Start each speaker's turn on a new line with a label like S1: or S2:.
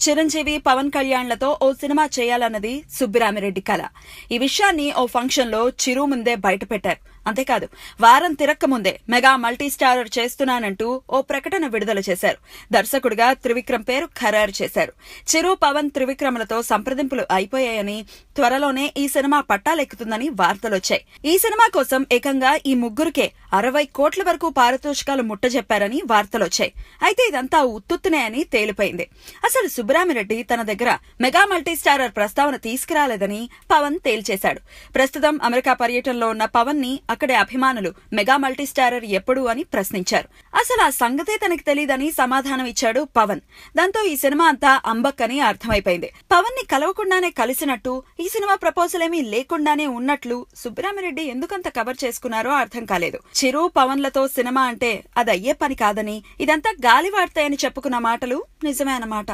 S1: చిరంజీవి, పవన్ కళ్యాణ్లతో ఓ cinema చేయాలన్నది సుబ్బిరామిరెడ్డి కల. ఈ విషయాన్ని ఓ ఫంక్షన్ లో చిరు ముందే బయటపెట్టారు. అంతేకాదు, వారం తిరక్క ముందే మెగా మల్టీస్టారర్ చేస్తున్నానంటూ ఓ ప్రకటన విడుదల చేశారు. దర్శకుడిగా త్రివిక్రమ్ పేరు ఖరారు చేశారు. చిరు, పవన్, త్రివిక్రమ్లతో సంప్రదింపులు అయిపోయాయని, త్వరలోనే ఈ సినిమా పట్టాలెక్కుతుందని వార్తలొచ్చాయి. ఈ సినిమా కోసం ఏకంగా ఈ ముగ్గురికే 60 కోట్ల వరకు పారితోషికాలు ముట్టజెప్పారని వార్తలొచ్చాయి. అయితే ఇదంతా ఉత్తుత్తునే అని తేలిపోయింది. అసలు సుబ్బిరామిరెడ్డి తన దగ్గర మెగా మల్టీస్టారర్ ప్రస్తావన తీసుకురాలేదని పవన్ తేల్చేశాడు. ప్రస్తుతం అమెరికా పర్యటనలో ఉన్న పవన్ ని అక్కడి అభిమానులు మెగా మల్టీస్టారర్ ఎప్పుడు అని ప్రశ్నించారు. అసలు ఆ సంగతే తనకి తెలీదని సమాధానం ఇచ్చాడు పవన్. దాంతో ఈ సినిమా అంతా అంబక్కని అర్థమైపోయింది. పవన్ ని కలవకుండానే కలిసినట్టు, ఈ సినిమా ప్రపోజల్ ఏమీ లేకుండానే ఉన్నట్లు సుబ్బిరామిరెడ్డి ఎందుకంత కవర్ చేసుకున్నారో అర్థం కాలేదు. చిరు, పవన్లతో సినిమా అంటే అది అయ్యే పని కాదని, ఇదంతా గాలివాడతాయని చెప్పుకున్న మాటలు నిజమే అన్నమాట.